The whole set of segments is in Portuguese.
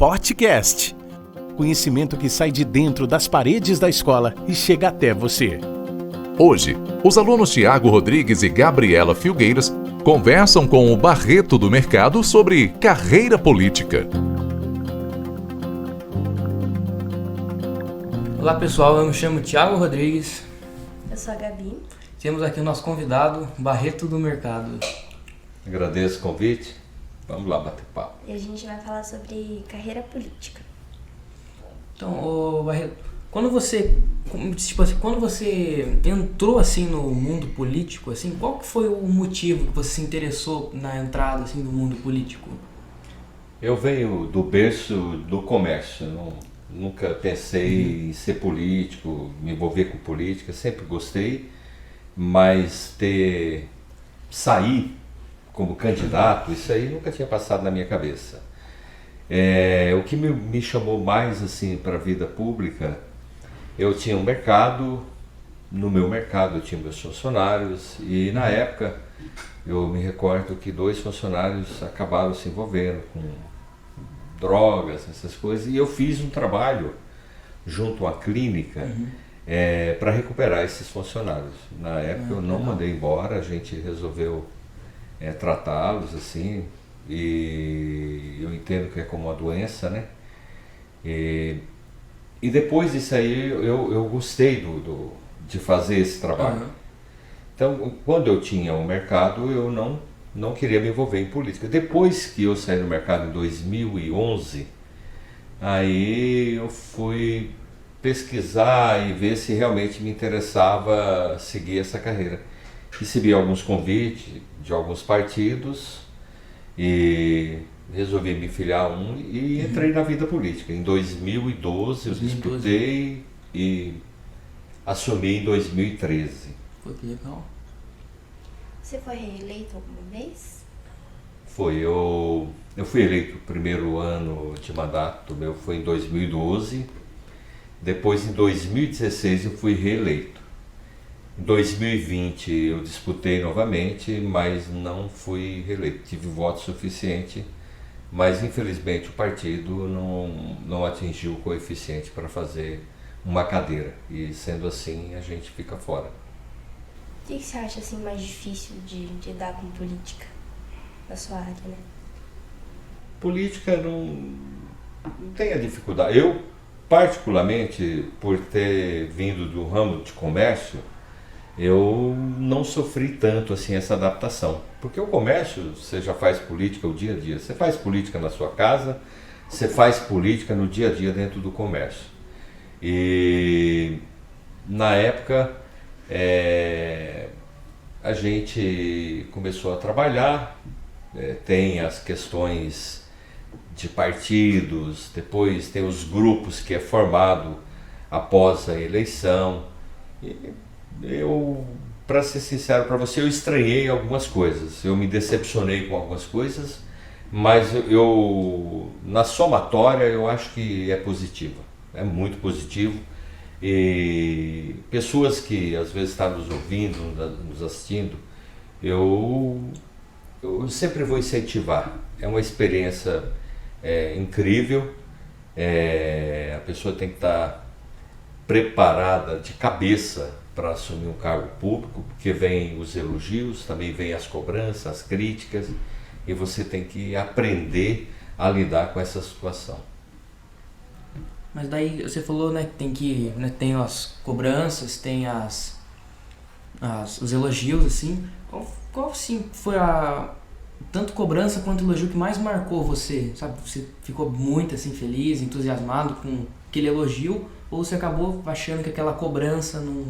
podcast. Conhecimento que sai de dentro das paredes da escola e chega até você. Hoje, os alunos Tiago Rodrigues e Gabriela Filgueiras conversam com o Barreto do Mercado sobre carreira política. Olá pessoal, eu me chamo Tiago Rodrigues. Eu sou a Gabi. Temos aqui o nosso convidado, Barreto do Mercado. Agradeço o convite. Vamos lá bater papo. E a gente vai falar sobre carreira política. Então, Barreto, quando você entrou assim no mundo político, assim, qual que foi o motivo que você se interessou na entrada assim do mundo político? Eu venho do berço do comércio. Nunca pensei em ser político, me envolver com política, sempre gostei, mas sair como candidato, isso aí nunca tinha passado na minha cabeça. O que me chamou mais assim para a vida pública, eu tinha um mercado, no meu mercado eu tinha meus funcionários e na época eu me recordo que 2 funcionários acabaram se envolvendo com drogas, essas coisas, e eu fiz um trabalho junto à clínica para recuperar esses funcionários. Na época eu não mandei embora, a gente resolveu tratá-los assim, e eu entendo que é como uma doença, né? E depois disso aí eu gostei de fazer esse trabalho. Então, quando eu tinha um mercado, eu não queria me envolver em política. Depois que eu saí do mercado em 2011, aí eu fui pesquisar e ver se realmente me interessava seguir essa carreira. Recebi alguns convites de alguns partidos e resolvi me filiar a um e entrei na vida política. Em 2012 eu disputei e assumi em 2013. Foi que legal. Você foi reeleito alguma vez? Foi, eu fui eleito o primeiro ano de mandato meu, foi em 2012. Depois, em 2016, eu fui reeleito. Em 2020, eu disputei novamente, mas não fui reeleito. Tive voto suficiente, mas infelizmente o partido não atingiu o coeficiente para fazer uma cadeira. E sendo assim, a gente fica fora. O que você acha assim, mais difícil de lidar com política na sua área, né? Política não tem a dificuldade. Eu, particularmente, por ter vindo do ramo de comércio, eu não sofri tanto assim essa adaptação. Porque o comércio, você já faz política o dia a dia. Você faz política na sua casa, você faz política no dia a dia dentro do comércio. E na época a gente começou a trabalhar, tem as questões de partidos, depois tem os grupos que é formado após a eleição. E eu, para ser sincero para você, eu estranhei algumas coisas, eu me decepcionei com algumas coisas, mas eu na somatória eu acho que é positiva, é muito positivo. E pessoas que às vezes estão nos ouvindo, nos assistindo, eu sempre vou incentivar. É uma experiência incrível, a pessoa tem que estar preparada de cabeça para assumir um cargo público, porque vem os elogios, também vem as cobranças, as críticas, e você tem que aprender a lidar com essa situação. Mas daí você falou, né, que tem as cobranças, tem os elogios, assim. Qual assim, foi tanto cobrança quanto elogio que mais marcou você? Sabe, você ficou muito assim feliz, entusiasmado com aquele elogio, ou você acabou achando que aquela cobrança não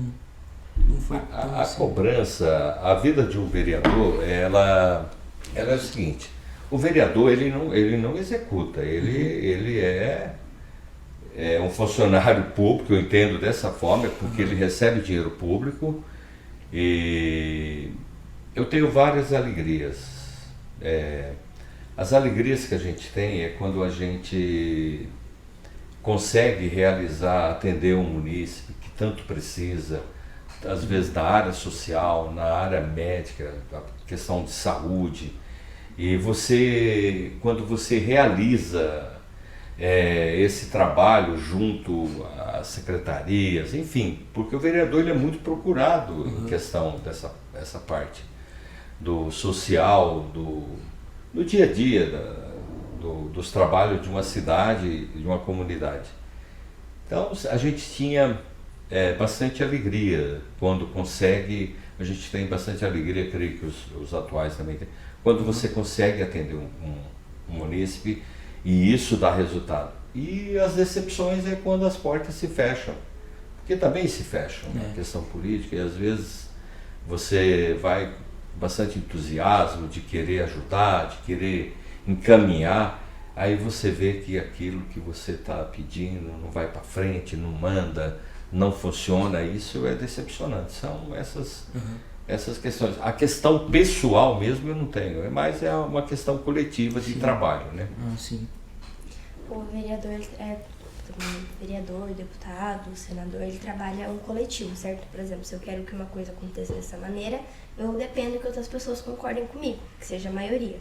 foi tão A cobrança, a vida de um vereador, ela é o seguinte: o vereador ele não executa, ele é um funcionário público, eu entendo dessa forma, porque ele recebe dinheiro público, e eu tenho várias alegrias. As alegrias que a gente tem é quando a gente consegue atender um munícipe que tanto precisa, às vezes na área social, na área médica, na questão de saúde, e quando você realiza esse trabalho junto às secretarias, enfim, porque o vereador ele é muito procurado em questão dessa parte do social, do dia a dia, dos trabalhos de uma cidade, de uma comunidade. Então a gente tinha bastante alegria quando consegue, a gente tem bastante alegria, creio que os atuais também têm, quando você consegue atender um munícipe e isso dá resultado. E as decepções é quando as portas se fecham, porque também se fecham na questão política, e às vezes você vai com bastante entusiasmo de querer ajudar, de querer encaminhar, aí você vê que aquilo que você está pedindo não vai para frente, não manda, não funciona, isso é decepcionante. São essas questões. A questão pessoal mesmo eu não tenho, mas é uma questão coletiva de trabalho, né? Sim. O vereador, deputado, senador, ele trabalha um coletivo, certo? Por exemplo, se eu quero que uma coisa aconteça dessa maneira, eu dependo que outras pessoas concordem comigo, que seja a maioria.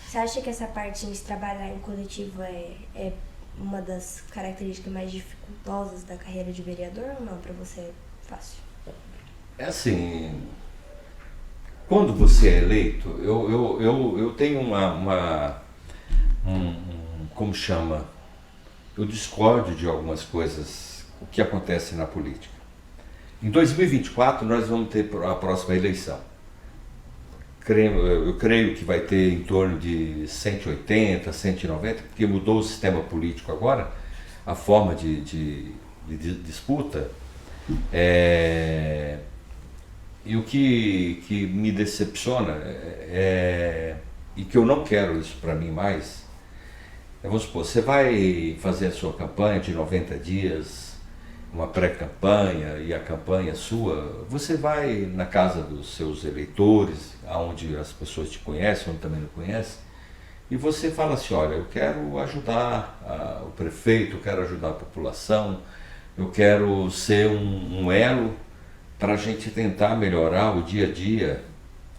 Você acha que essa parte de trabalhar em coletivo é uma das características mais dificultosas da carreira de vereador ou não? Para você é fácil? É assim, quando você é eleito, eu tenho como chama? Eu discordo de algumas coisas, o que acontece na política. Em 2024 nós vamos ter a próxima eleição. Eu creio que vai ter em torno de 180, 190, porque mudou o sistema político agora, a forma de disputa. E o que me decepciona e que eu não quero isso para mim mais, vamos supor, você vai fazer a sua campanha de 90 dias, uma pré-campanha e a campanha sua, você vai na casa dos seus eleitores, onde as pessoas te conhecem, onde também não conhecem, e você fala assim, olha, eu quero ajudar o prefeito, eu quero ajudar a população, eu quero ser um elo para a gente tentar melhorar o dia a dia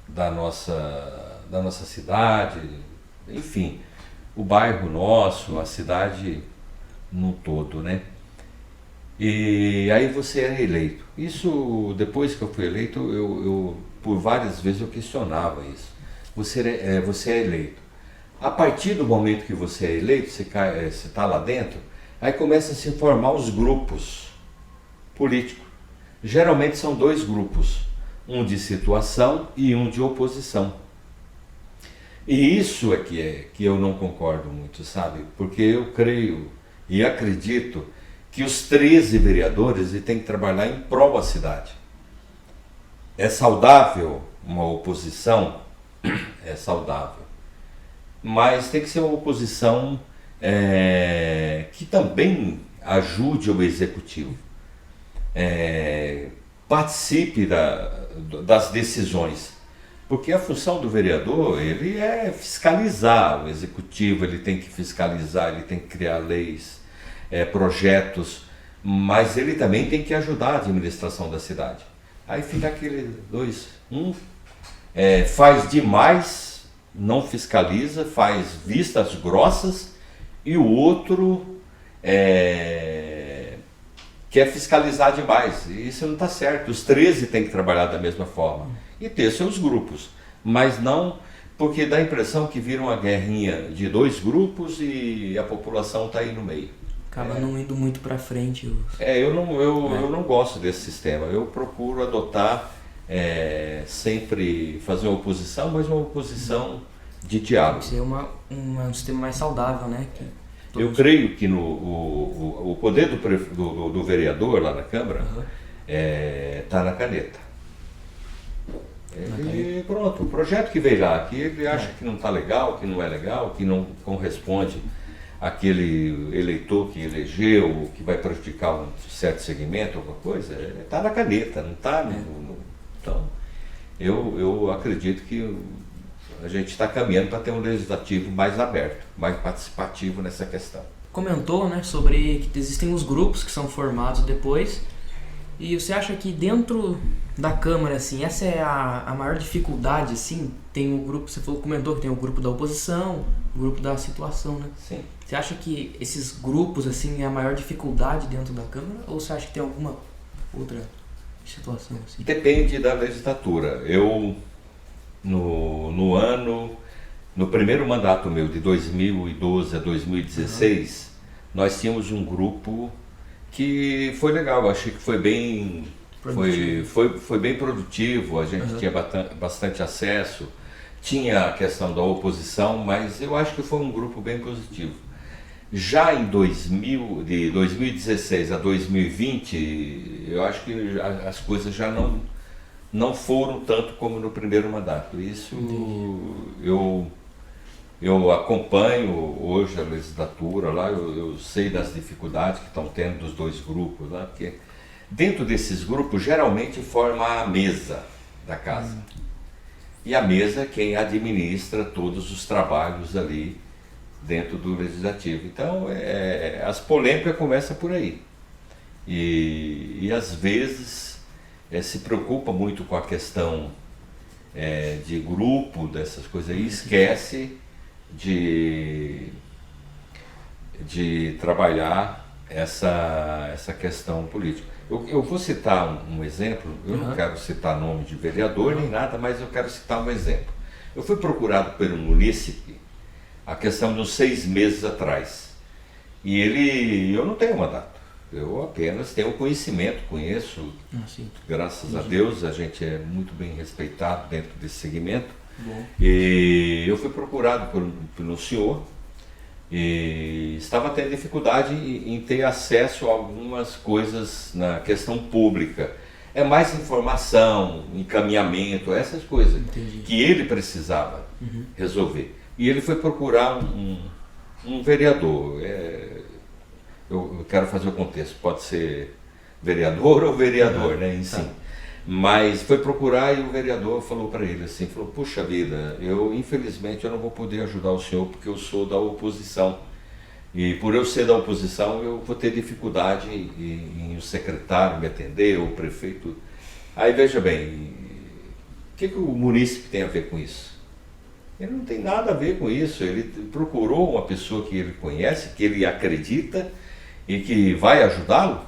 da nossa cidade, enfim, o bairro nosso, a cidade no todo, né? E aí você é eleito. Isso, depois que eu fui eleito, eu por várias vezes eu questionava isso. Você é eleito. A partir do momento que você é eleito, você está lá dentro, aí começa a se formar os grupos políticos. Geralmente são dois grupos, um de situação e um de oposição. E isso é que eu não concordo muito, sabe? Porque eu creio e acredito que os 13 vereadores têm que trabalhar em prol da cidade. É saudável uma oposição? É saudável. Mas tem que ser uma oposição que também ajude o executivo. Participe das decisões. Porque a função do vereador, ele é fiscalizar o executivo, ele tem que fiscalizar, ele tem que criar leis, projetos, mas ele também tem que ajudar a administração da cidade. Aí fica aquele faz demais, não fiscaliza, faz vistas grossas, e o outro quer fiscalizar demais. E isso não está certo. Os 13 têm que trabalhar da mesma forma e ter seus grupos, mas não porque dá a impressão que vira uma guerrinha de dois grupos e a população está aí no meio. Acaba não indo muito para frente. Eu não gosto desse sistema. Eu procuro adotar sempre fazer uma oposição, mas uma oposição de diálogo. Ser um sistema mais saudável, né? Eu creio que o poder do vereador lá na Câmara está na caneta. E pronto, o projeto que veio lá, que ele acha que não está legal, que não é legal, que não corresponde àquele eleitor que elegeu, que vai prejudicar um certo segmento, alguma coisa, está na caneta, não está Então, eu acredito que a gente está caminhando para ter um legislativo mais aberto, mais participativo nessa questão. Comentou, né, sobre que existem os grupos que são formados depois, e você acha que dentro da Câmara, assim, essa é a maior dificuldade, assim? Tem o grupo, comentou que tem o grupo da oposição, grupo da situação, né? Sim. Você acha que esses grupos, assim, é a maior dificuldade dentro da Câmara? Ou você acha que tem alguma outra situação, assim? Depende da legislatura. Eu, no primeiro mandato meu, de 2012 a 2016, nós tínhamos um grupo que foi legal, achei que foi bem foi bem produtivo, a gente tinha bastante acesso, tinha a questão da oposição, mas eu acho que foi um grupo bem positivo. Já em de 2016 a 2020, eu acho que as coisas já não foram tanto como no primeiro mandato. Isso eu acompanho hoje a legislatura lá, eu sei das dificuldades que estão tendo dos dois grupos lá, porque dentro desses grupos geralmente forma a mesa da casa. E a mesa é quem administra todos os trabalhos ali dentro do legislativo. Então as polêmicas começam por aí. E às vezes se preocupa muito com a questão de grupo, dessas coisas aí, esquece de trabalhar essa questão política. Eu vou citar um exemplo, eu não quero citar nome de vereador nem nada, mas eu quero citar um exemplo. Eu fui procurado pelo munícipe a questão de uns 6 meses atrás, e eu não tenho mandato, eu apenas tenho conhecimento, conheço, graças a Deus, a gente é muito bem respeitado dentro desse segmento. Bom. E eu fui procurado pelo senhor e estava tendo dificuldade em ter acesso a algumas coisas na questão pública. É mais informação, encaminhamento, essas coisas. Entendi. Que ele precisava resolver. E ele foi procurar um vereador. Eu quero fazer o contexto, pode ser vereador ou vereador, né, em si. Mas foi procurar e o vereador falou para ele assim, puxa vida, infelizmente eu não vou poder ajudar o senhor porque eu sou da oposição. E por eu ser da oposição eu vou ter dificuldade em o secretário me atender, ou o prefeito. Aí veja bem, o que o munícipe tem a ver com isso? Ele não tem nada a ver com isso, ele procurou uma pessoa que ele conhece, que ele acredita e que vai ajudá-lo,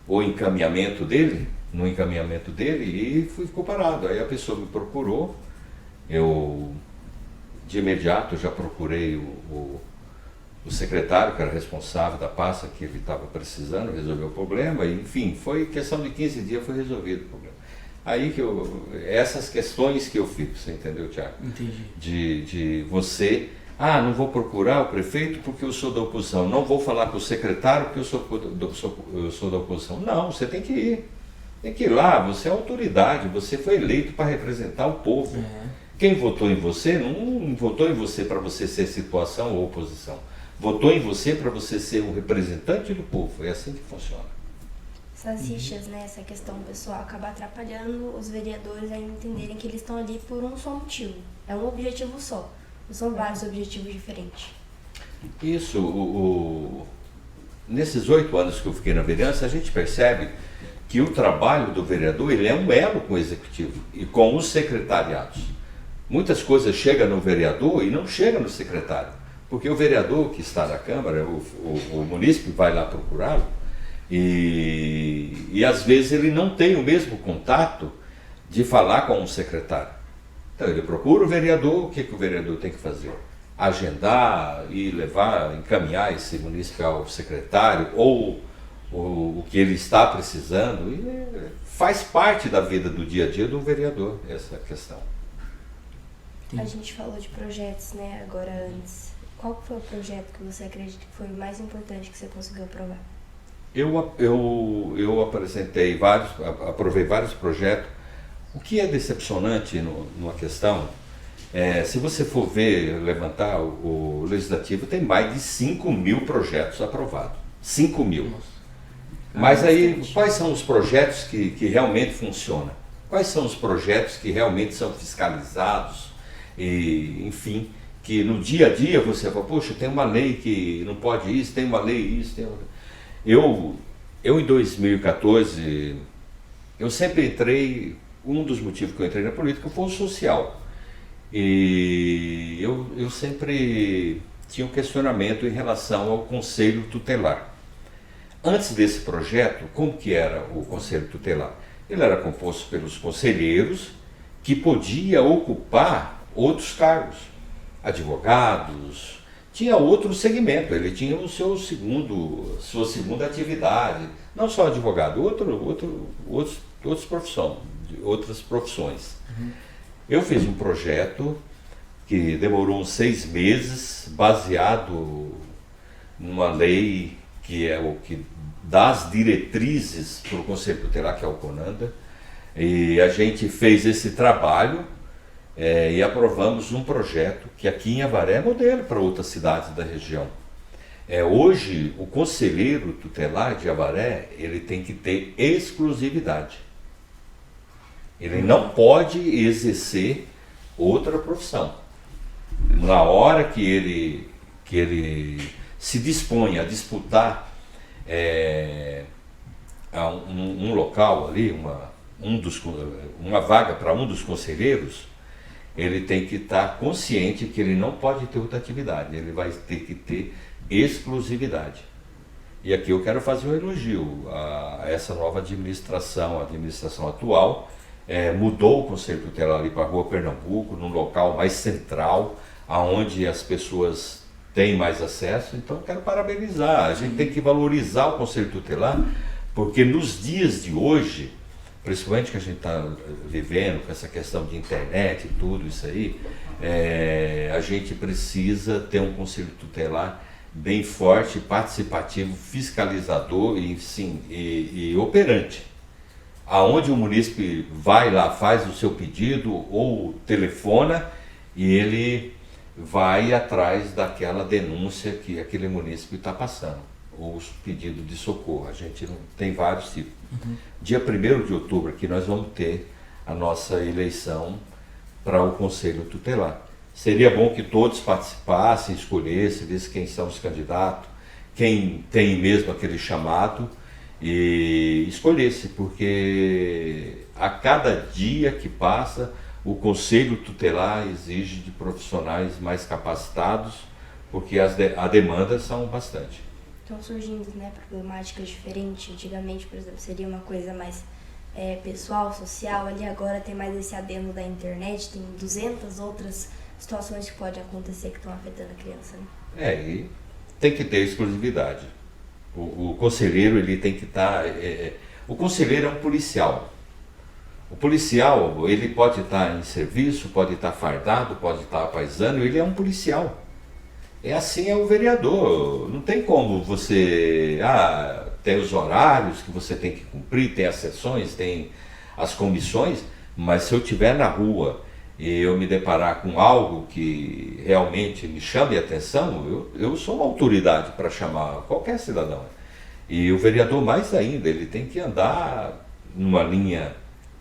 no encaminhamento dele, e ficou parado. Aí a pessoa me procurou, eu de imediato já procurei o secretário, que era responsável da pasta que ele estava precisando, resolver o problema, e, enfim, foi questão de 15 dias, foi resolvido o problema. Aí essas questões que eu fico, você entendeu, Thiago? Entendi. De você, não vou procurar o prefeito porque eu sou da oposição, não vou falar com o secretário porque eu sou da oposição. Não, você tem que ir. Tem que ir lá, você é autoridade, você foi eleito para representar o povo. Quem votou em você não votou em você para você ser situação ou oposição. Votou em você para você ser um representante do povo. É assim que funciona. Essas rixas, né, essa questão pessoal acaba atrapalhando os vereadores a entenderem que eles estão ali por um só motivo. É um objetivo só. Não são vários objetivos diferentes. Isso, nesses 8 anos que eu fiquei na vereança, a gente percebe que o trabalho do vereador ele é um elo com o executivo e com os secretariados. Muitas coisas chegam no vereador e não chegam no secretário, porque o vereador que está na Câmara, o munícipe vai lá procurá-lo e às vezes ele não tem o mesmo contato de falar com o secretário. Então ele procura o vereador, o que o vereador tem que fazer? Agendar e encaminhar esse munícipe ao secretário ou o que ele está precisando, e faz parte da vida do dia a dia do vereador, essa questão. A gente falou de projetos, né, agora antes. Qual foi o projeto que você acredita que foi o mais importante que você conseguiu aprovar? Eu apresentei aprovei vários projetos. O que é decepcionante numa questão, se você for levantar o Legislativo, tem mais de 5.000 projetos aprovados. 5.000. Mas aí, quais são os projetos que realmente funcionam? Quais são os projetos que realmente são fiscalizados? E, enfim, que no dia a dia você fala, poxa, tem uma lei que não pode isso, tem uma lei isso, tem uma... Eu em 2014, eu sempre entrei, um dos motivos que eu entrei na política foi o social. E eu sempre tinha um questionamento em relação ao Conselho Tutelar. Antes desse projeto, como que era o Conselho Tutelar? Ele era composto pelos conselheiros que podia ocupar outros cargos, advogados, tinha outro segmento, ele tinha o sua segunda atividade, não só advogado, outras profissões. Eu fiz um projeto que demorou uns 6 meses, baseado numa lei que é o que dá as diretrizes para o Conselho Tutelar, que é o CONANDA, e a gente fez esse trabalho e aprovamos um projeto que aqui em Avaré é modelo para outras cidades da região. Hoje, o conselheiro tutelar de Avaré, ele tem que ter exclusividade. Ele não pode exercer outra profissão. Na hora que ele se dispõe a disputar um local ali, uma vaga para um dos conselheiros, ele tem que estar consciente que ele não pode ter outra atividade, ele vai ter que ter exclusividade. E aqui eu quero fazer um elogio a essa nova administração, a administração atual, mudou o Conselho Tutelar ali para a Rua Pernambuco, num local mais central, aonde as pessoas têm mais acesso. Então quero parabenizar, a gente tem que valorizar o Conselho Tutelar, porque nos dias de hoje, principalmente que a gente está vivendo com essa questão de internet e tudo isso aí, a gente precisa ter um Conselho Tutelar bem forte, participativo, fiscalizador e operante. Aonde o munícipe vai lá, faz o seu pedido ou telefona e ele vai atrás daquela denúncia que aquele munícipe está passando, ou os pedidos de socorro. A gente tem vários tipos. Dia 1º de outubro aqui nós vamos ter a nossa eleição para o Conselho Tutelar. Seria bom que todos participassem, escolhessem, vissem quem são os candidatos, quem tem mesmo aquele chamado, e escolhesse, porque a cada dia que passa o Conselho Tutelar exige de profissionais mais capacitados, porque as demandas são bastante. Estão surgindo, né, problemáticas diferentes. Antigamente, por exemplo, seria uma coisa mais pessoal, social, ali agora tem mais esse adendo da internet, tem 200 outras situações que podem acontecer que estão afetando a criança, né? E tem que ter exclusividade. O conselheiro, ele tem que estar... o conselheiro é um policial. O policial, ele pode estar em serviço, pode estar fardado, pode estar paisano, ele é um policial. Assim é o vereador. Não tem como você... tem os horários que você tem que cumprir, tem as sessões, tem as comissões, mas se eu estiver na rua e eu me deparar com algo que realmente me chame a atenção, eu sou uma autoridade para chamar qualquer cidadão. E o vereador mais ainda, ele tem que andar numa linha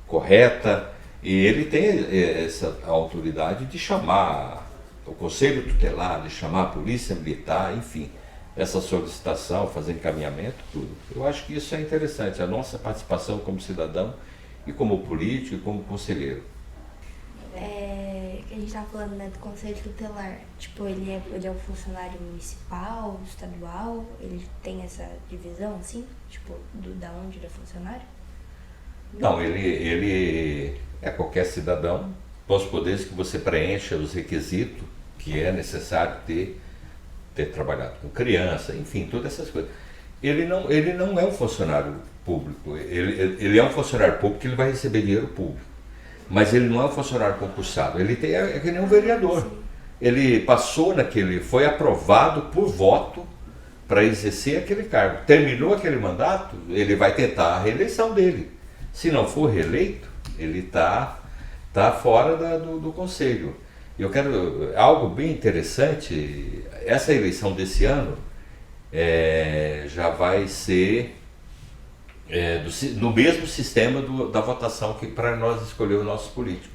correta e ele tem essa autoridade de chamar o Conselho Tutelar, de chamar a Polícia Militar, enfim, essa solicitação, fazer encaminhamento, tudo. Eu acho que isso é interessante, a nossa participação como cidadão e como político e como conselheiro. Que a gente estava falando, né, do Conselho Tutelar, tipo, ele é um funcionário municipal, estadual, ele tem essa divisão, assim, tipo, da onde ele é funcionário? Não, ele é qualquer cidadão, com os poderes que você preencha os requisitos que é necessário ter trabalhado com criança, enfim, todas essas coisas. Ele não é um funcionário público, ele é um funcionário público que ele vai receber dinheiro público. Mas ele não é um funcionário concursado, ele é que nem um vereador. Sim. Ele foi aprovado por voto para exercer aquele cargo. Terminou aquele mandato, ele vai tentar a reeleição dele. Se não for reeleito, ele está fora do conselho. Eu quero algo bem interessante, essa eleição desse ano já vai ser... no mesmo sistema da votação que para nós escolher o nosso político.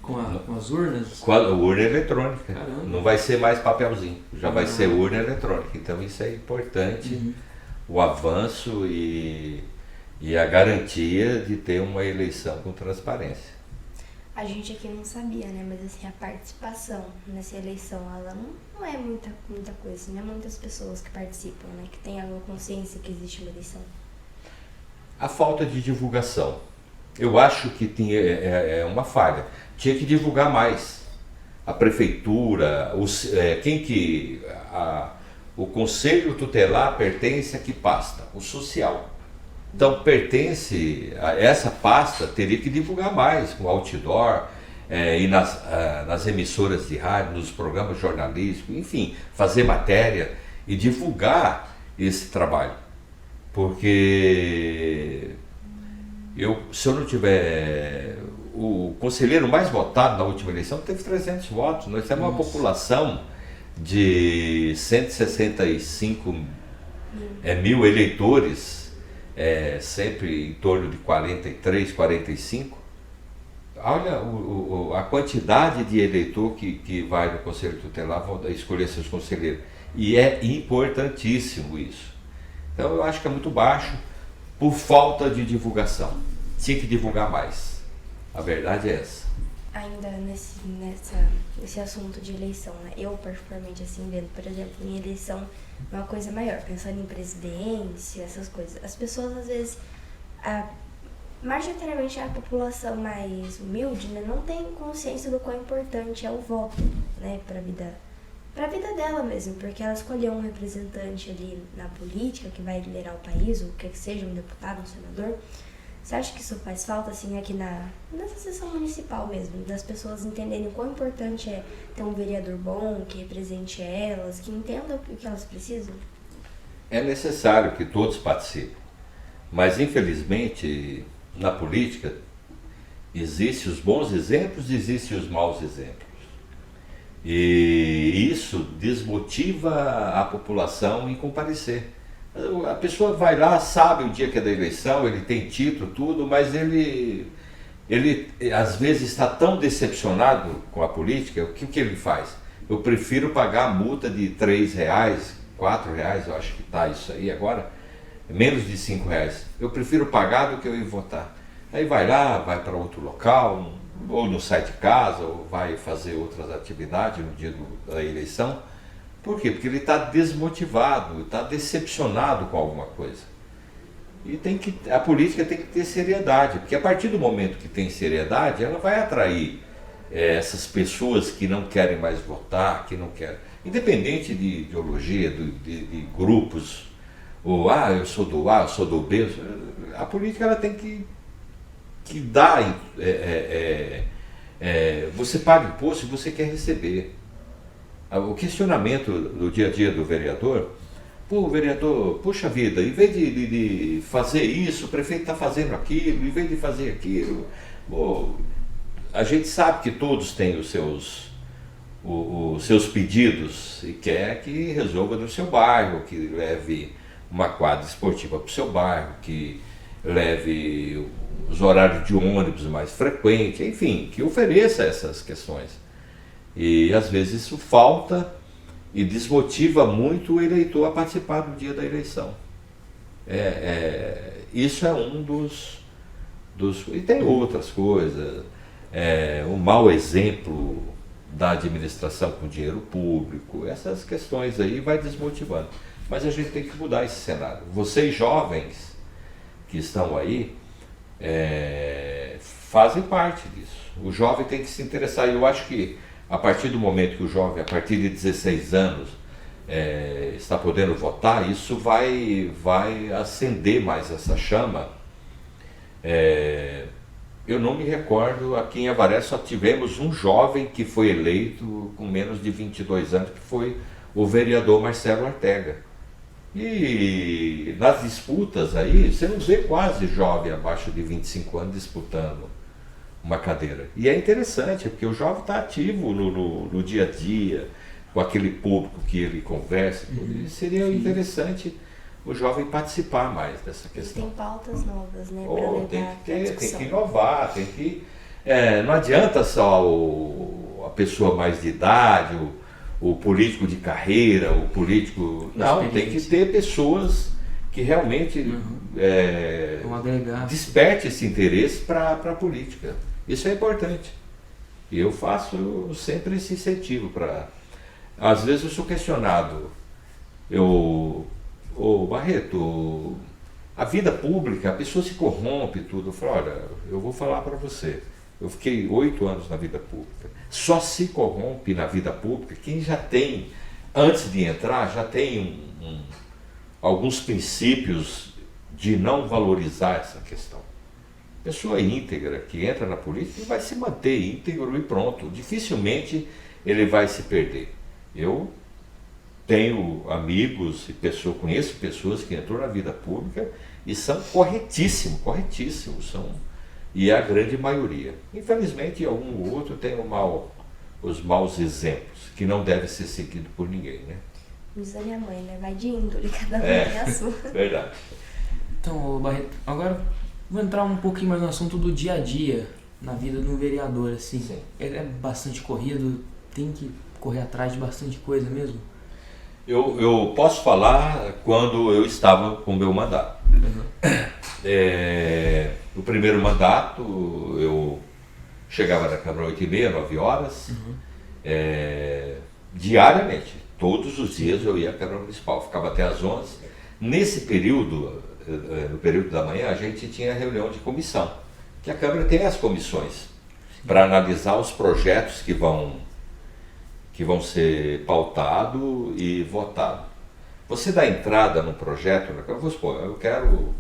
Com as urnas? Com a urna eletrônica. Caramba. Não vai ser mais papelzinho, já vai ser urna eletrônica. Então isso é importante, o avanço e a garantia de ter uma eleição com transparência. A gente aqui não sabia, né? Mas assim, a participação nessa eleição, ela não é muita coisa, não é muitas pessoas que participam, né? Que tem a consciência que existe uma eleição. A falta de divulgação. Eu acho que é uma falha. Tinha que divulgar mais. A prefeitura, o conselho tutelar pertence a que pasta? O social. Então pertence a essa pasta, teria que divulgar mais com outdoor, e nas emissoras de rádio, nos programas jornalísticos, enfim, fazer matéria e divulgar esse trabalho. Porque se eu não tiver... O conselheiro mais votado na última eleição teve 300 votos. Nós temos uma população de 165 mil eleitores, sempre em torno de 43, 45. Olha a quantidade de eleitor que vai no Conselho Tutelar, vão escolher seus conselheiros. E é importantíssimo isso. Então eu acho que é muito baixo por falta de divulgação. Tinha que divulgar mais. A verdade é essa. Ainda nesse assunto de eleição, né? Eu, particularmente, assim, vendo, por exemplo, em eleição, uma coisa maior, pensando em presidência, essas coisas. As pessoas, às vezes, majoritariamente a população mais humilde, né, não tem consciência do quão importante é o voto, né, pra vida dela mesmo, porque ela escolheu um representante ali na política que vai liderar o país, ou que seja um deputado, um senador. Você acha que isso faz falta, assim, aqui nessa sessão municipal mesmo, das pessoas entenderem o quão importante é ter um vereador bom, que represente elas, que entenda o que elas precisam? É necessário que todos participem, mas infelizmente na política existem os bons exemplos e existem os maus exemplos. E isso desmotiva a população em comparecer. A pessoa vai lá, sabe o dia que é da eleição, ele tem título, tudo, mas ele às vezes está tão decepcionado com a política, o que ele faz? Eu prefiro pagar a multa de R$3, R$4, eu acho que está isso aí agora, menos de R$5. Eu prefiro pagar do que eu ir votar. Aí vai lá, vai para outro local, ou não sai de casa, ou vai fazer outras atividades no dia da eleição. Por quê? Porque ele está desmotivado, está decepcionado com alguma coisa. E a política tem que ter seriedade, porque a partir do momento que tem seriedade, ela vai atrair essas pessoas que não querem mais votar, que não querem, independente de ideologia, de grupos, ou eu sou do A, eu sou do B, a política ela tem que dar, você paga imposto e você quer receber. O questionamento do dia a dia do vereador, vereador, puxa vida, em vez de fazer isso, o prefeito está fazendo aquilo, em vez de fazer aquilo, a gente sabe que todos têm os seus pedidos e quer que resolva no seu bairro, que leve uma quadra esportiva para o seu bairro, que leve os horários de ônibus mais frequentes, enfim, que ofereça essas questões. E às vezes isso falta e desmotiva muito o eleitor a participar do dia da eleição. Isso é um dos... E tem outras coisas. O mau exemplo da administração com dinheiro público, essas questões aí vai desmotivando. Mas a gente tem que mudar esse cenário. Vocês jovens que estão aí fazem parte disso. O jovem tem que se interessar. Eu acho que a partir do momento que o jovem, a partir de 16 anos, está podendo votar, isso vai acender mais essa chama. Eu não me recordo, aqui em Avaré só tivemos um jovem que foi eleito com menos de 22 anos, que foi o vereador Marcelo Ortega. E nas disputas aí, você não vê quase jovem abaixo de 25 anos disputando uma cadeira. E é interessante, porque o jovem está ativo no dia a dia, com aquele público que ele conversa. E seria interessante o jovem participar mais dessa questão. Tem pautas novas, né? Tem que inovar, tem que... não adianta só a pessoa mais de idade, o político de carreira, o político... Não, tem que ter pessoas que realmente desperte esse interesse para a política. Isso é importante. E eu faço sempre esse incentivo para... Às vezes eu sou questionado, ô Barreto, a vida pública, a pessoa se corrompe e tudo. Eu falo, olha, eu vou falar para você, eu fiquei 8 anos na vida pública, só se corrompe na vida pública quem já tem, antes de entrar, já tem alguns princípios de não valorizar essa questão. Pessoa íntegra que entra na política vai se manter íntegro e pronto. Dificilmente ele vai se perder. Eu tenho amigos e conheço pessoas que entrou na vida pública e são corretíssimos, são, e é a grande maioria. Infelizmente, algum ou outro tem os maus exemplos, que não deve ser seguido por ninguém, né? Diz a minha mãe, né? Vai de índole, cada um tem a sua. Verdade. Então, Barreto, agora vou entrar um pouquinho mais no assunto do dia a dia, na vida de um vereador, assim. Sim. É bastante corrido, tem que correr atrás de bastante coisa mesmo? Eu posso falar quando eu estava com o meu mandato. No primeiro mandato, eu chegava na Câmara 8h30, 9 horas, diariamente. Todos os dias eu ia à Câmara Municipal, ficava até às 11. Nesse período, no período da manhã, a gente tinha reunião de comissão, que a Câmara tem as comissões, para analisar os projetos que vão ser pautados e votados. Você dá entrada no projeto, vamos supor, eu quero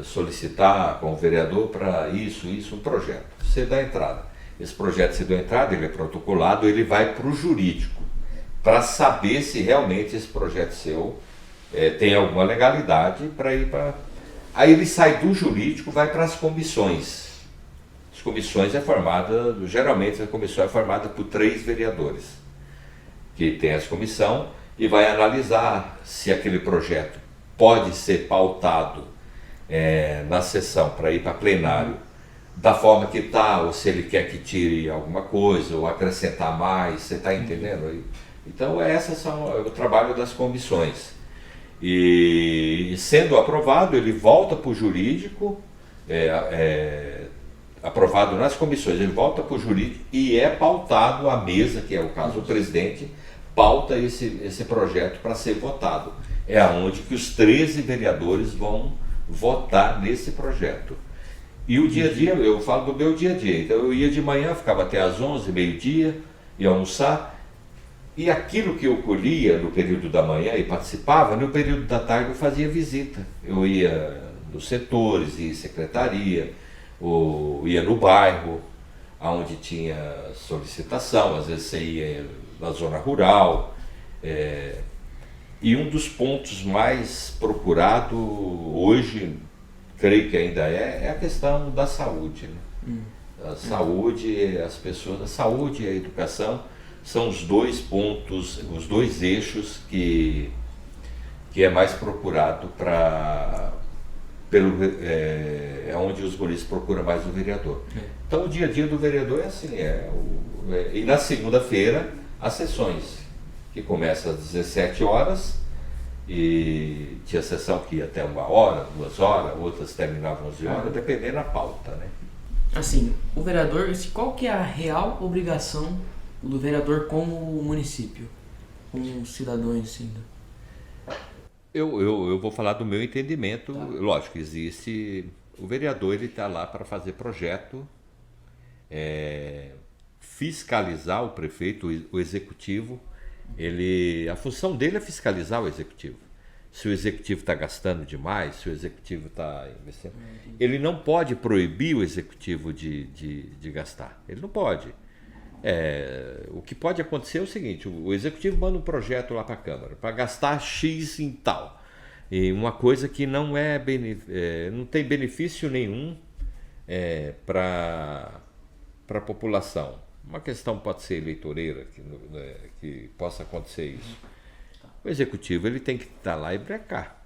solicitar como vereador para isso, um projeto. Você dá entrada. Esse projeto, você deu entrada, ele é protocolado, ele vai para o jurídico, para saber se realmente esse projeto seu tem alguma legalidade para ir para... Aí ele sai do jurídico, vai para as comissões. As comissões geralmente a comissão é formada por 3 vereadores, que tem essa comissão e vai analisar se aquele projeto pode ser pautado na sessão para ir para plenário da forma que está, ou se ele quer que tire alguma coisa, ou acrescentar mais, você está entendendo? Então essas são o trabalho das comissões. E sendo aprovado, ele volta para o jurídico, aprovado nas comissões, ele volta para o jurídico e é pautado à mesa, que é o caso do presidente, pauta esse projeto para ser votado. É onde que os 13 vereadores vão votar nesse projeto. E o dia a dia, eu falo do meu dia a dia, então eu ia de manhã, ficava até às 11, meio-dia, ia almoçar, e aquilo que eu colhia no período da manhã e participava, no período da tarde eu fazia visita. Eu ia nos setores, ia em secretaria, ou ia no bairro, onde tinha solicitação, às vezes você ia na zona rural. E um dos pontos mais procurados hoje, creio que ainda é a questão da saúde. Né? A saúde, as pessoas, a saúde e a educação são os 2 pontos, os 2 eixos que é mais procurado é onde os munícipes procuram mais o vereador. Então o dia a dia do vereador é assim, e na segunda-feira as sessões, que começam às 17 horas, e tinha sessão que ia até 1 hora, 2 horas, outras terminavam 11 horas, dependendo da pauta, né? Assim, o vereador, qual que é a real obrigação do vereador com o município, com os cidadãos, assim? Eu vou falar do meu entendimento. Tá. Lógico, existe... O vereador, ele está lá para fazer projeto, fiscalizar o prefeito, o executivo. A função dele é fiscalizar o executivo. Se o executivo está gastando demais, se o executivo está investindo... Ele não pode proibir o executivo de gastar. Ele não pode. O que pode acontecer é o seguinte: o executivo manda um projeto lá para a Câmara para gastar X em tal, e uma coisa que não não tem benefício nenhum para a população. Uma questão pode ser eleitoreira, que possa acontecer isso. O executivo, ele tem que estar lá e brecar.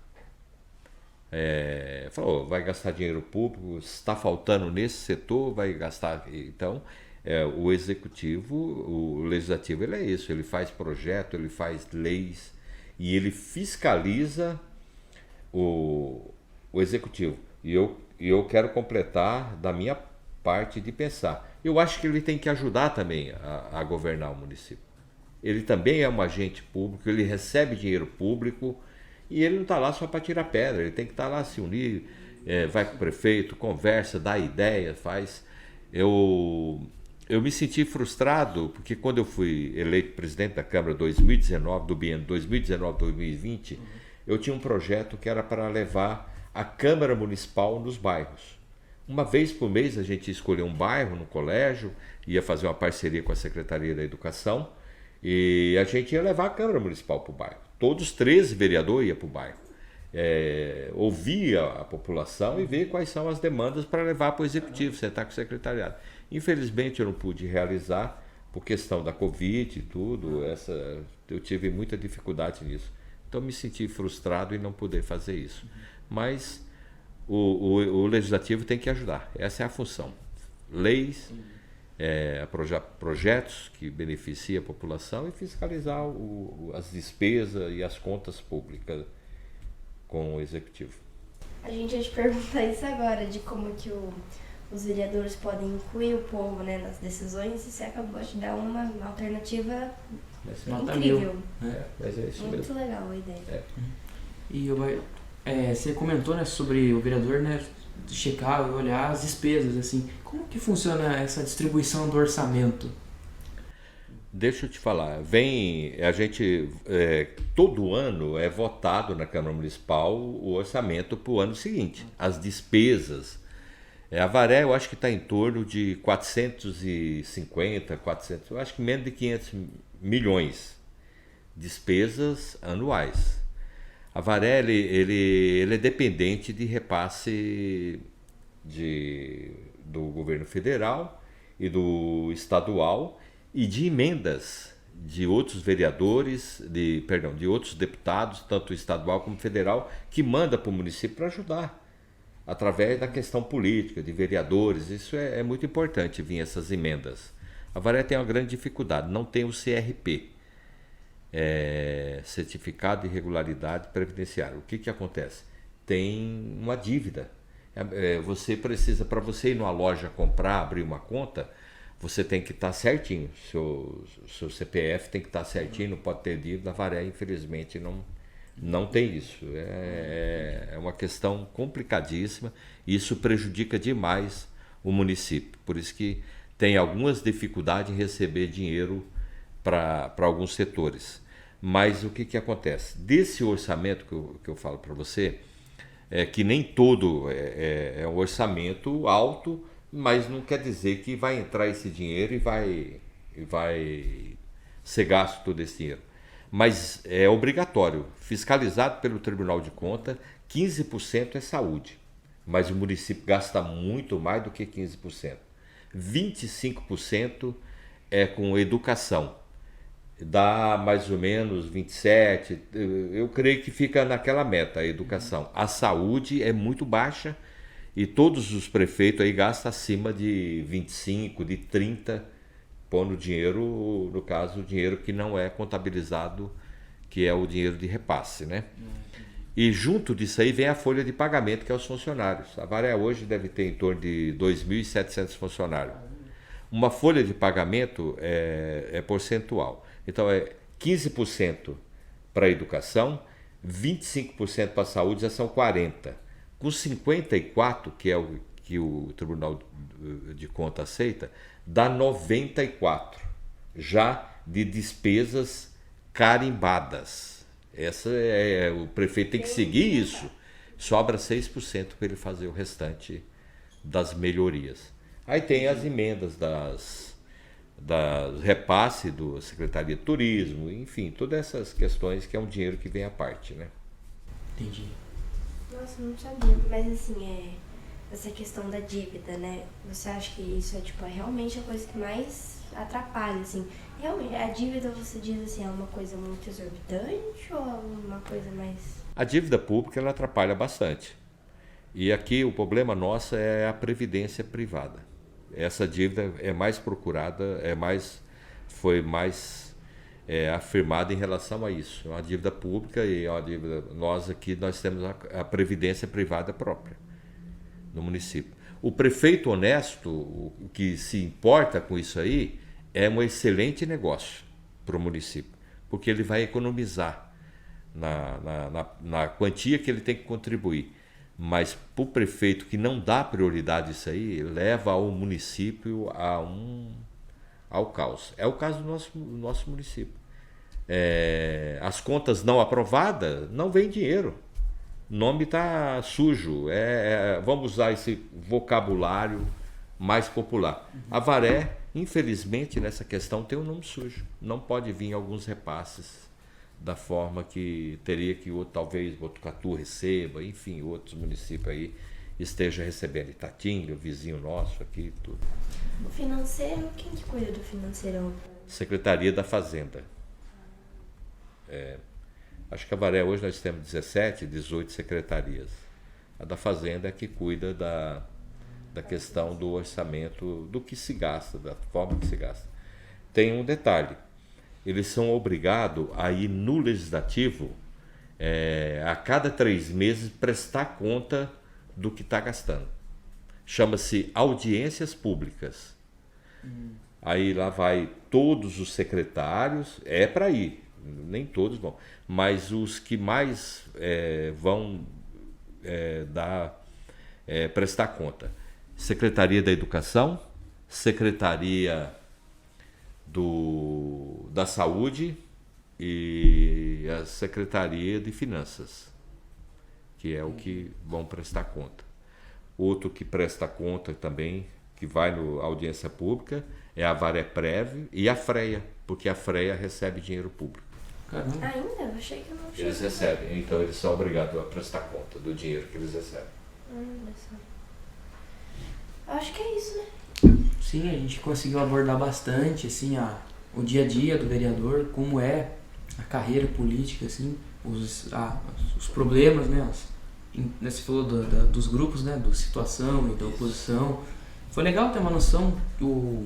Falou, vai gastar dinheiro público, está faltando nesse setor, vai gastar. Então, o executivo, o legislativo, ele é isso, ele faz projeto, ele faz leis e ele fiscaliza o executivo. E eu quero completar da minha parte de pensar. Eu acho que ele tem que ajudar também a governar o município. Ele também é um agente público, ele recebe dinheiro público e ele não está lá só para tirar pedra, ele tem que estar lá, se unir, vai com o prefeito, conversa, dá ideia, faz. Eu me senti frustrado porque quando eu fui eleito presidente da Câmara 2019, do biênio 2019-2020, eu tinha um projeto que era para levar a Câmara Municipal nos bairros. Uma vez por mês a gente escolheu um bairro no colégio, ia fazer uma parceria com a Secretaria da Educação e a gente ia levar a Câmara Municipal para o bairro. Todos os 13 vereadores iam para o bairro. Ouvia a população e ver quais são as demandas para levar para o Executivo, sentar com o secretariado. Infelizmente eu não pude realizar por questão da Covid e tudo, eu tive muita dificuldade nisso. Então me senti frustrado em não poder fazer isso. Mas o Legislativo tem que ajudar, essa é a função. Leis, projetos que beneficiem a população e fiscalizar as despesas e as contas públicas com o Executivo. A gente ia te perguntar isso agora, de como que os vereadores podem incluir o povo, né, nas decisões, e você acabou de dar uma alternativa incrível. Mas é isso muito mesmo. Legal a ideia. E você comentou, né, sobre o vereador, né, checar e olhar as despesas, assim. Como que funciona essa distribuição do orçamento? Deixa eu te falar, a gente, todo ano é votado na Câmara Municipal o orçamento para o ano seguinte, as despesas. A Avaré eu acho que está em torno de 450, 400, eu acho que menos de 500 milhões despesas anuais. A Avaré ele é dependente de repasse do governo federal e do estadual e de emendas de outros vereadores, de outros deputados, tanto estadual como federal, que manda para o município para ajudar, através da questão política, de vereadores. Isso é muito importante, vir essas emendas. A Avaré tem uma grande dificuldade, não tem o CRP, Certificado de Regularidade Previdenciária. O que acontece? Tem uma dívida. Você precisa, para você ir numa loja comprar, abrir uma conta, você tem que estar certinho, seu CPF tem que estar certinho, não pode ter dívida. A Avaré, infelizmente, não tem isso. É uma questão complicadíssima e isso prejudica demais o município. Por isso que tem algumas dificuldades em receber dinheiro para alguns setores. Mas o que acontece? Desse orçamento que eu falo para você, que nem todo é um orçamento alto, mas não quer dizer que vai entrar esse dinheiro e vai ser gasto todo esse dinheiro. Mas é obrigatório, fiscalizado pelo Tribunal de Contas, 15% é saúde, mas o município gasta muito mais do que 15%. 25% é com educação, dá mais ou menos 27%, eu creio que fica naquela meta, a educação. A saúde é muito baixa, e todos os prefeitos aí gastam acima de 25, de 30, pondo dinheiro, no caso, o dinheiro que não é contabilizado, que é o dinheiro de repasse, né? E junto disso aí vem a folha de pagamento, que é os funcionários. A Avaré hoje deve ter em torno de 2.700 funcionários. Uma folha de pagamento é percentual. Então é 15% para a educação, 25% para a saúde, já são 40%. Com 54%, que é o que o Tribunal de Contas aceita, dá 94% já de despesas carimbadas. O prefeito tem que seguir isso. Sobra 6% para ele fazer o restante das melhorias. Aí tem as emendas das repasse do Secretaria de Turismo, enfim, todas essas questões que é um dinheiro que vem à parte, né? Entendi. Nossa, não sabia. Mas assim, essa questão da dívida, né? Você acha que isso é realmente a coisa que mais atrapalha, assim? Realmente, a dívida, você diz assim, é uma coisa muito exorbitante ou é uma coisa mais... A dívida pública, ela atrapalha bastante. E aqui o problema nosso é a previdência privada. Essa dívida é mais procurada, foi mais afirmada em relação a isso. É uma dívida pública e é uma dívida... Nós temos a previdência privada própria no município. O prefeito honesto, o que se importa com isso aí, é um excelente negócio para o município, porque ele vai economizar na quantia que ele tem que contribuir. Mas para o prefeito que não dá prioridade a isso aí, leva o município ao caos. É o caso do nosso município. As contas não aprovadas, não vem dinheiro. O nome está sujo. Vamos usar esse vocabulário mais popular. Avaré, infelizmente, nessa questão tem um nome sujo. Não pode vir alguns repasses da forma que teria que talvez Botucatu receba, enfim, outros municípios aí estejam recebendo. Itatinga, o vizinho nosso aqui, tudo. O financeiro, quem que cuida do financeirão? Secretaria da Fazenda. Acho que a Avaré hoje nós temos 17, 18 secretarias. A da Fazenda é que cuida da questão do orçamento, do que se gasta, da forma que se gasta. Tem um detalhe, eles são obrigados a ir no Legislativo a cada 3 meses prestar conta do que está gastando. Chama-se audiências públicas. Aí lá vai todos os secretários, para ir, nem todos vão, mas os que mais vão prestar conta. Secretaria da Educação, Secretaria da Saúde e a Secretaria de Finanças, que é o que vão prestar conta. Outro que presta conta também, que vai na audiência pública, é a Avaré-Prev e a FREA, porque a FREA recebe dinheiro público. Caramba. Ainda? Eu achei que eu não tinha. Eles recebem, então eles são obrigados a prestar conta do dinheiro que eles recebem. Olha só. Eu acho que é isso, né? Sim, a gente conseguiu abordar bastante, assim, o dia a dia do vereador, como é a carreira política, assim, os problemas, né? Você falou dos grupos, né? Da situação e da oposição. Foi legal ter uma noção do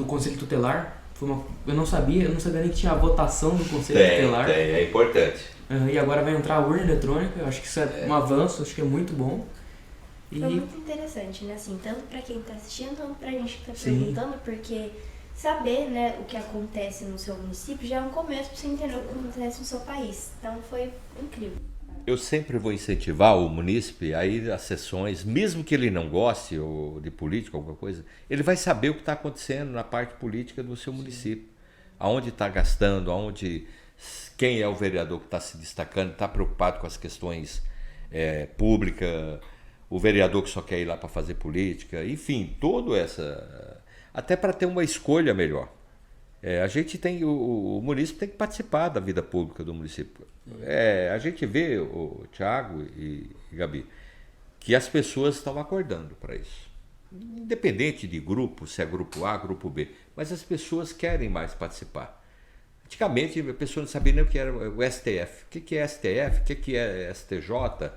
Conselho Tutelar. Eu não sabia nem que tinha a votação do Conselho Tutelar. É importante. E agora vai entrar a urna eletrônica. Eu acho que isso é um avanço, acho que é muito bom. Foi muito interessante, né? Assim, tanto para quem está assistindo, tanto para a gente que está perguntando, porque saber, né, o que acontece no seu município já é um começo para você entender o que acontece no seu país. Então foi incrível. Eu sempre vou incentivar o munícipe a ir às sessões, mesmo que ele não goste ou de política, alguma coisa, ele vai saber o que está acontecendo na parte política do seu município. Aonde está gastando, quem é o vereador que está se destacando, está preocupado com as questões públicas, o vereador que só quer ir lá para fazer política, enfim, até para ter uma escolha melhor. A gente tem, o município tem que participar da vida pública do município. A gente vê, o Thiago e Gabi, que as pessoas estão acordando para isso. Independente de grupo, se é grupo A, grupo B, mas as pessoas querem mais participar. Antigamente a pessoa não sabia nem o que era o STF. O que é STF? O que é STJ?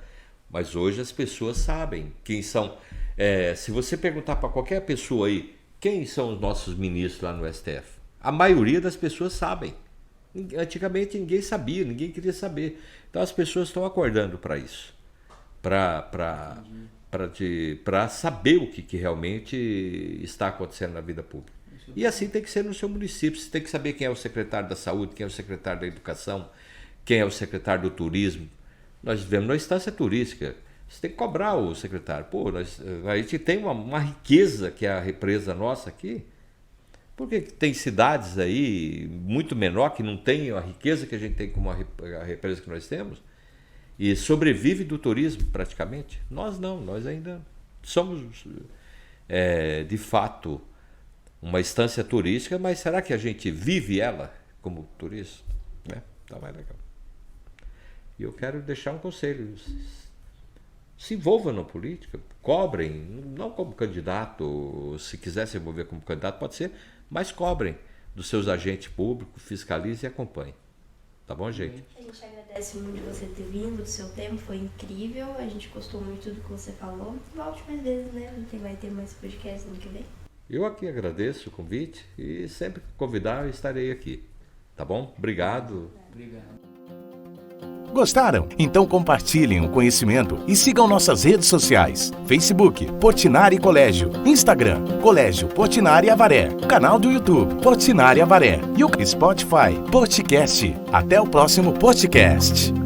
Mas hoje as pessoas sabem quem são. Se você perguntar para qualquer pessoa aí, quem são os nossos ministros lá no STF? A maioria das pessoas sabem. Antigamente ninguém sabia, ninguém queria saber. Então as pessoas estão acordando para isso. Para saber o que realmente está acontecendo na vida pública. E assim tem que ser no seu município. Você tem que saber quem é o secretário da Saúde, quem é o secretário da Educação, quem é o secretário do Turismo. Nós vivemos numa instância turística. Você tem que cobrar o secretário. A gente tem uma riqueza que é a represa nossa aqui. Porque tem cidades aí muito menor que não tem a riqueza que a gente tem como a represa que nós temos e sobrevive do turismo praticamente. Nós não, nós ainda somos de fato uma instância turística, mas será que a gente vive ela como turista? Tá mais legal. E eu quero deixar um conselho: se envolvam na política, cobrem, não como candidato, se quiser se envolver como candidato pode ser, mas cobrem dos seus agentes públicos, fiscalizem e acompanhem. Tá bom, gente? A gente agradece muito de você ter vindo, do seu tempo, foi incrível, a gente gostou muito do que você falou. Volte mais vezes, né? Vai ter mais podcast ano que vem. Eu aqui agradeço o convite e sempre que convidar eu estarei aqui. Tá bom? Obrigado. Obrigado. Gostaram? Então compartilhem o conhecimento e sigam nossas redes sociais. Facebook, Portinari Colégio. Instagram, Colégio Portinari Avaré. Canal do YouTube, Portinari Avaré. E o Spotify, Podcast. Até o próximo podcast.